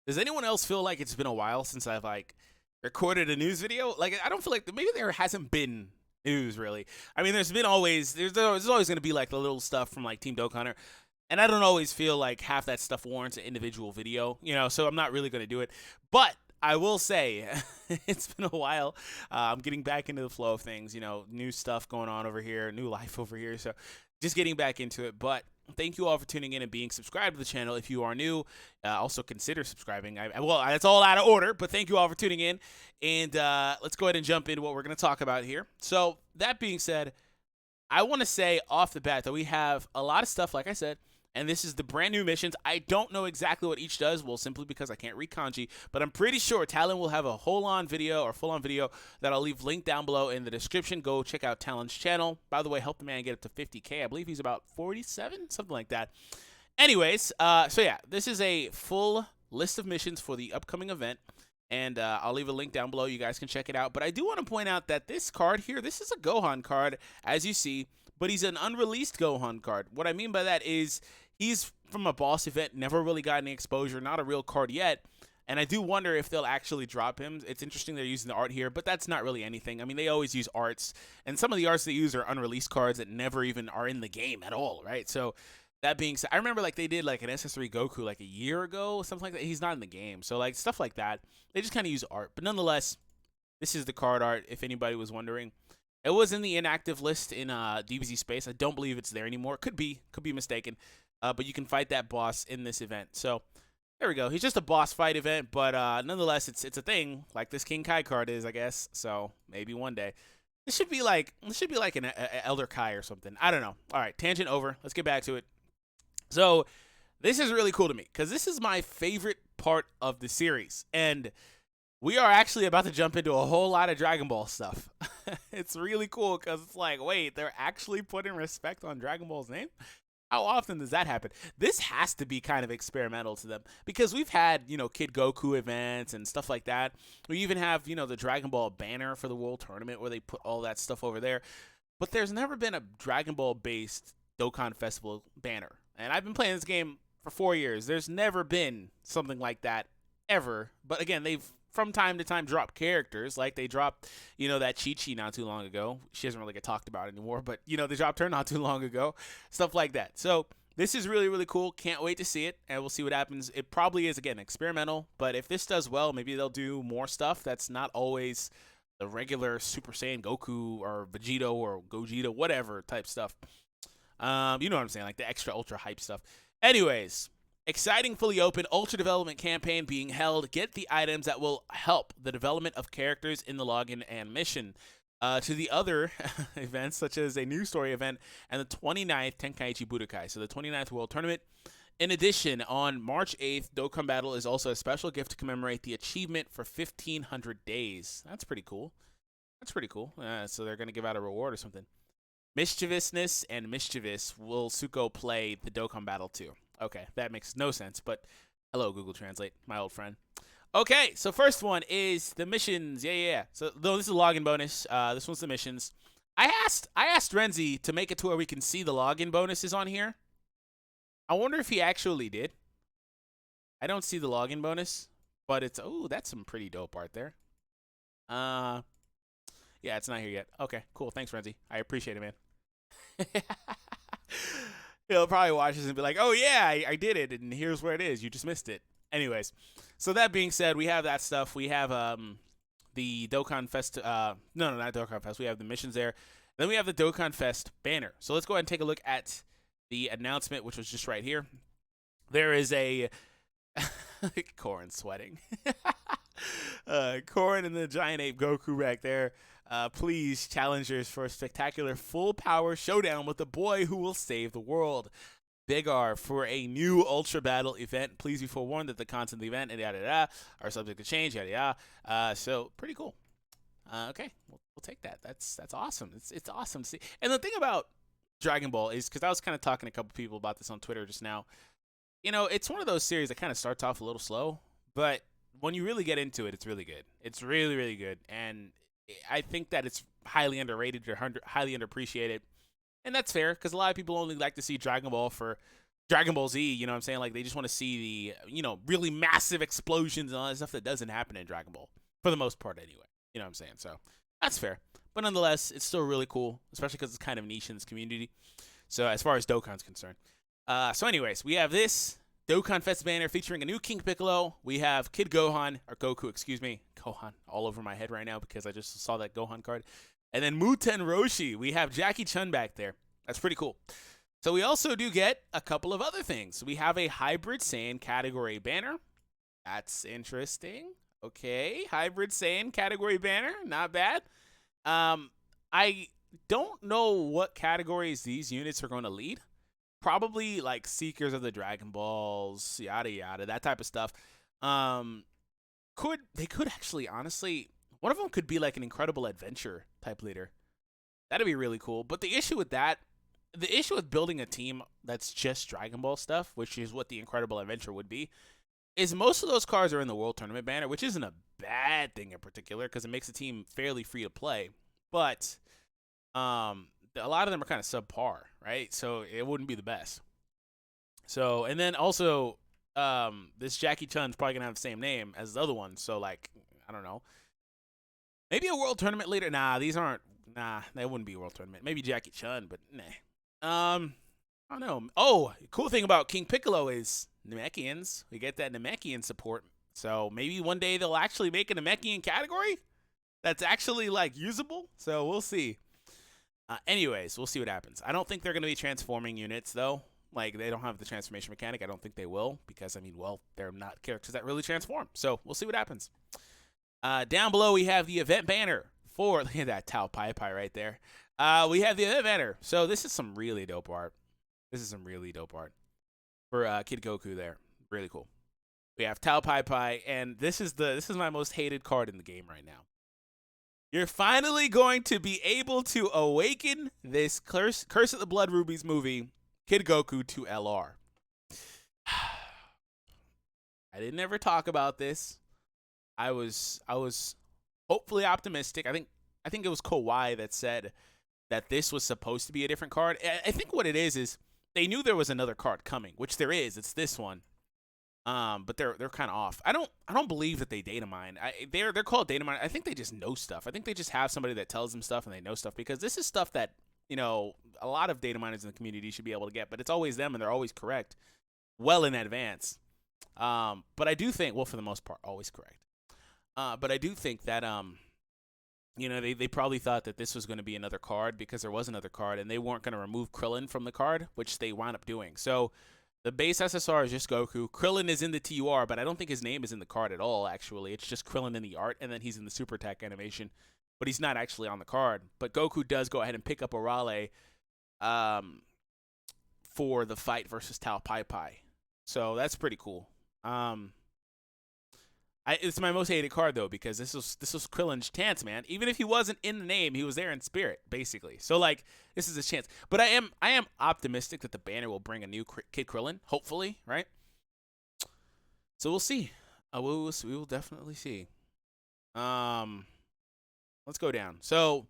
Does anyone else feel like it's been a while since I've like recorded a news video? Like I don't feel like maybe there hasn't been news really. I mean, there's always going to be like the little stuff from like Team Dokkan, and I don't always feel like half that stuff warrants an individual video, so I'm not really going to do it. But I will say, it's been a while. I'm getting back into the flow of things, new stuff going on over here, new life over here. So just getting back into it. But thank you all for tuning in and being subscribed to the channel. If you are new, also consider subscribing. Well, that's all out of order, but thank you all for tuning in. And let's go ahead and jump into what we're going to talk about here. So that being said, I want to say off the bat that we have a lot of stuff, like I said, and this is the brand new missions. I don't know exactly what each does, well, simply because I can't read kanji, but I'm pretty sure Talon will have a full-on video that I'll leave linked down below in the description. Go check out Talon's channel. By the way, help the man get up to 50K. I believe he's about 47, something like that. Anyways, so yeah, this is a full list of missions for the upcoming event, and I'll leave a link down below. You guys can check it out. But I do want to point out that this card here, this is a Gohan card, as you see, but he's an unreleased Gohan card. What I mean by that is he's from a boss event, never really got any exposure, not a real card yet, and I do wonder if they'll actually drop him. It's interesting they're using the art here, but that's not really anything. I mean, they always use arts, and some of the arts they use are unreleased cards that never even are in the game at all, right? So that being said, I remember like they did like an SS3 Goku like a year ago, something like that. He's not in the game, so like stuff like that, they just kind of use art. But nonetheless, this is the card art, if anybody was wondering. It was in the inactive list in DBZ space. I don't believe it's there anymore. Could be mistaken. But you can fight that boss in this event. So there we go. He's just a boss fight event, but nonetheless, it's a thing like this King Kai card is, I guess. So maybe one day. This should be like an Elder Kai or something. I don't know. All right, tangent over. Let's get back to it. So this is really cool to me because this is my favorite part of the series, and we are actually about to jump into a whole lot of Dragon Ball stuff. It's really cool because it's like, wait, they're actually putting respect on Dragon Ball's name? How often does that happen? This has to be kind of experimental to them because we've had, Kid Goku events and stuff like that. We even have, the Dragon Ball banner for the World Tournament where they put all that stuff over there. But there's never been a Dragon Ball-based Dokkan Festival banner. And I've been playing this game for 4 years. There's never been something like that ever. But again, they've from time to time drop characters, like they dropped, that Chi-Chi not too long ago. She doesn't really get talked about anymore, but, they dropped her not too long ago, stuff like that. So this is really, really cool. Can't wait to see it, and we'll see what happens. It probably is, again, experimental, but if this does well, maybe they'll do more stuff that's not always the regular Super Saiyan Goku or Vegito or Gogeta, whatever type stuff. You know what I'm saying, like the extra ultra hype stuff. Anyways, exciting fully open ultra development campaign being held. Get the items that will help the development of characters in the login and mission. To the other events, such as a new story event and the 29th Tenkaichi Budokai, so the 29th World Tournament. In addition, on March 8th, Dokkan Battle is also a special gift to commemorate the achievement for 1,500 days. That's pretty cool. So they're going to give out a reward or something. Mischievousness and Mischievous will Suko play the Dokkan Battle too. Okay, that makes no sense, but hello, Google Translate, my old friend. Okay, so first one is the missions. Yeah. So this is a login bonus. This one's the missions. I asked Renzi to make it to where we can see the login bonuses on here. I wonder if he actually did. I don't see the login bonus, but it's that's some pretty dope art there. Yeah, it's not here yet. Okay, cool. Thanks, Renzi. I appreciate it, man. He'll probably watch this and be like, oh, yeah, I did it, and here's where it is. You just missed it. Anyways, so that being said, we have that stuff. We have the Dokkan Fest. No, not Dokkan Fest. We have the missions there. Then we have the Dokkan Fest banner. So let's go ahead and take a look at the announcement, which was just right here. There is a Korin sweating. Korin and the giant ape Goku back there. Please, challengers, for a spectacular full-power showdown with the boy who will save the world. Big R for a new Ultra Battle event. Please be forewarned that the content of the event and yada are subject to change, yada yada. So pretty cool. Okay, we'll take that. That's awesome. It's awesome to see. And the thing about Dragon Ball is, because I was kind of talking to a couple people about this on Twitter just now. It's one of those series that kind of starts off a little slow, but when you really get into it, it's really good. It's really, really good, and I think that it's highly underrated or highly underappreciated. And that's fair, because a lot of people only like to see Dragon Ball for Dragon Ball Z, you know what I'm saying? Like, they just want to see the, really massive explosions and all that stuff that doesn't happen in Dragon Ball, for the most part anyway. You know what I'm saying? So, that's fair. But nonetheless, it's still really cool, especially because it's kind of niche in this community. So, as far as Dokkan's concerned. So anyways, we have this Dokkan Fest banner featuring a new King Piccolo. We have Kid Gohan, or Goku, excuse me. Gohan, all over my head right now because I just saw that Gohan card. And then Muten Roshi. We have Jackie Chun back there. That's pretty cool. So we also do get a couple of other things. We have a Hybrid Saiyan category banner. That's interesting. Okay, Hybrid Saiyan category banner. Not bad. I don't know what categories these units are going to lead. Probably like Seekers of the Dragon Balls, yada yada, that type of stuff. They could actually, honestly, one of them could be like an Incredible Adventure type leader. That'd be really cool. But the issue with building a team that's just Dragon Ball stuff, which is what the Incredible Adventure would be, is most of those cards are in the World Tournament banner, which isn't a bad thing in particular because it makes the team fairly free to play. But a lot of them are kind of subpar, right? So it wouldn't be the best. So, and then also, this Jackie Chun's probably gonna have the same name as the other one. So, like, I don't know. Maybe a World Tournament leader. Nah, they wouldn't be a World Tournament. Maybe Jackie Chun, but nah. I don't know. Oh, cool thing about King Piccolo is Namekians. We get that Namekian support. So maybe one day they'll actually make a Namekian category that's actually like usable. So we'll see. Anyways, we'll see what happens. I don't think they're going to be transforming units, though. Like, they don't have the transformation mechanic. I don't think they will because, I mean, well, they're not characters that really transform. So we'll see what happens. Down below, we have the event banner for, look at that Tao Pai Pai right there. We have the event banner. So this is some really dope art. For Kid Goku there. Really cool. We have Tao Pai Pai, and this is my most hated card in the game right now. You're finally going to be able to awaken this Curse of the Blood Rubies movie, Kid Goku to LR. I didn't ever talk about this. I was hopefully optimistic. I think it was Kawhi that said that this was supposed to be a different card. I think what it is they knew there was another card coming, which there is. It's this one. But they're kind of off. I don't believe that they data mine. They're called data mine. I think they just know stuff. I think they just have somebody that tells them stuff and they know stuff because this is stuff that, a lot of data miners in the community should be able to get, but it's always them and they're always correct well in advance. But I do think, well, for the most part, always correct. But I do think that, they probably thought that this was going to be another card because there was another card and they weren't going to remove Krillin from the card, which they wound up doing. So the base SSR is just Goku. Krillin is in the TUR, but I don't think his name is in the card at all, actually. It's just Krillin in the art, and then he's in the Super Attack animation. But he's not actually on the card. But Goku does go ahead and pick up Orale for the fight versus Tao Pai Pai. So that's pretty cool. It's my most hated card, though, because this was Krillin's chance, man. Even if he wasn't in the name, he was there in spirit, basically. So, like, this is his chance. But I am optimistic that the banner will bring a new Kid Krillin, hopefully, right? So we'll see. We will definitely see. Let's go down. So,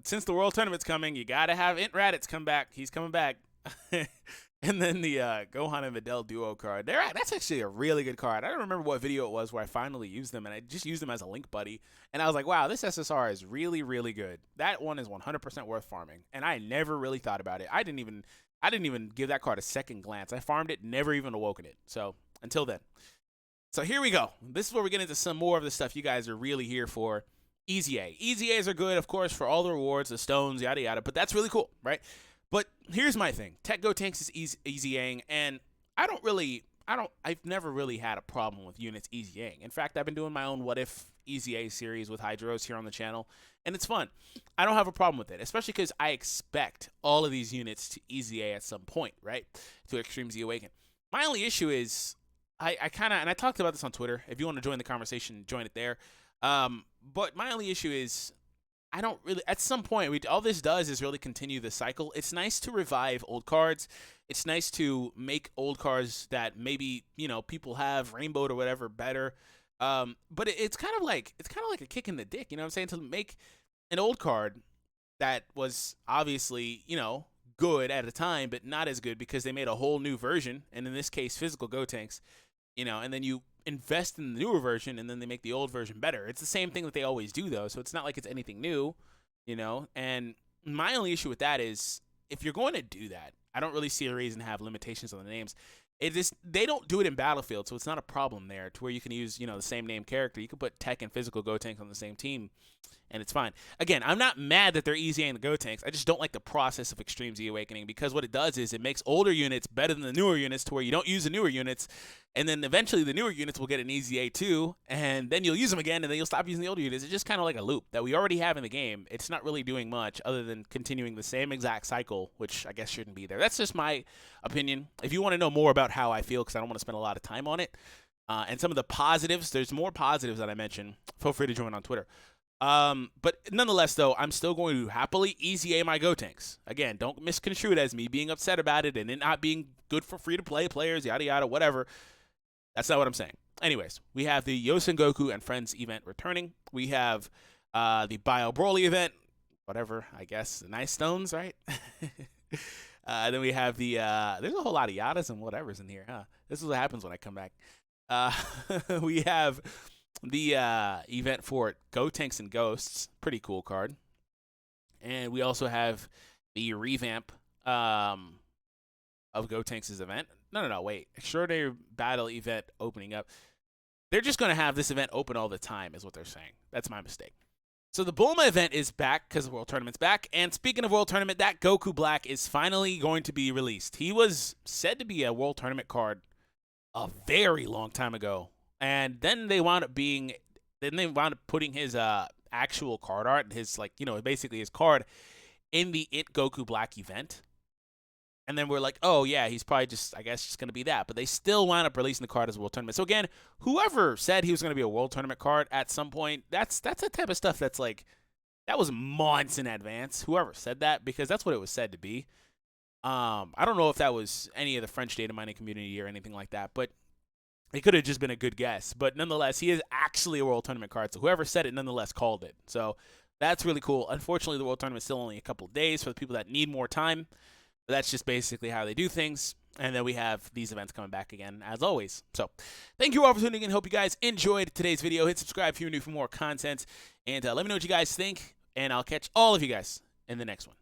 since the World Tournament's coming, you got to have Int Raditz come back. He's coming back. And then the Gohan and Videl duo card. That's actually a really good card. I don't remember what video it was where I finally used them, and I just used them as a link buddy. And I was like, wow, this SSR is really, really good. That one is 100% worth farming. And I never really thought about it. I didn't even give that card a second glance. I farmed it, never even awoken it. So until then. So here we go. This is where we get into some more of the stuff you guys are really here for. EZA. EZAs are good, of course, for all the rewards, the stones, yada, yada. But that's really cool, right? But here's my thing. TEQ Gotenks is EZAing, and I've never really had a problem with units EZAing. In fact, I've been doing my own What If EZA series with Hydros here on the channel, and it's fun. I don't have a problem with it, especially because I expect all of these units to EZA at some point, right? To Extreme Z Awaken. My only issue is, I kind of, and I talked about this on Twitter. If you want to join the conversation, join it there. But my only issue is, I don't really, at some point, all this does is really continue the cycle. It's nice to revive old cards. It's nice to make old cards that maybe, people have rainbowed or whatever better. But it's kind of like a kick in the dick, you know what I'm saying? To make an old card that was obviously, good at a time, but not as good because they made a whole new version, and in this case, physical Gotenks, and then you invest in the newer version, and then they make the old version better. It's the same thing that they always do, though, so it's not like it's anything new, and my only issue with that is if you're going to do that, I don't really see a reason to have limitations on the names. They don't do it in Battlefield, so it's not a problem there to where you can use, the same name character. You can put TEQ and physical Gotenks on the same team, and it's fine. Again, I'm not mad that they're EZAing the Gotenks. I just don't like the process of Extreme Z Awakening because what it does is it makes older units better than the newer units to where you don't use the newer units, and then eventually the newer units will get an EZA too, and then you'll use them again, and then you'll stop using the older units. It's just kind of like a loop that we already have in the game. It's not really doing much other than continuing the same exact cycle, which I guess shouldn't be there. That's just my opinion. If you want to know more about how I feel, because I don't want to spend a lot of time on it, and some of the positives, there's more positives that I mentioned. Feel free to join on Twitter. But nonetheless, though, I'm still going to happily EZA my Gotenks. Again, don't misconstrue it as me being upset about it and it not being good for free-to-play players, yada, yada, whatever. That's not what I'm saying. Anyways, we have the Yosen Goku and Friends event returning. We have the Bio Broly event, whatever, I guess, the Nice Stones, right? Then we have the, there's a whole lot of yadas and whatever's in here, huh? This is what happens when I come back. We have the event for Gotenks and Ghosts, pretty cool card. And we also have the revamp of Gotenks' event. No, wait. Extraordinary Battle event opening up. They're just going to have this event open all the time is what they're saying. That's my mistake. So the Bulma event is back because the World Tournament's back. And speaking of World Tournament, that Goku Black is finally going to be released. He was said to be a World Tournament card a very long time ago. And then they wound up putting his actual card art, his basically his card in the It Goku Black event. And then we're like, oh, yeah, he's probably just going to be that. But they still wound up releasing the card as a World Tournament. So, again, whoever said he was going to be a World Tournament card at some point, that's the type of stuff that's like, that was months in advance. Whoever said that, because that's what it was said to be. I don't know if that was any of the French data mining community or anything like that, but it could have just been a good guess. But nonetheless, he is actually a World Tournament card. So whoever said it nonetheless called it. So that's really cool. Unfortunately, the World Tournament is still only a couple of days for the people that need more time. But that's just basically how they do things. And then we have these events coming back again, as always. So thank you all for tuning in. Hope you guys enjoyed today's video. Hit subscribe if you're new for more content. And let me know what you guys think. And I'll catch all of you guys in the next one.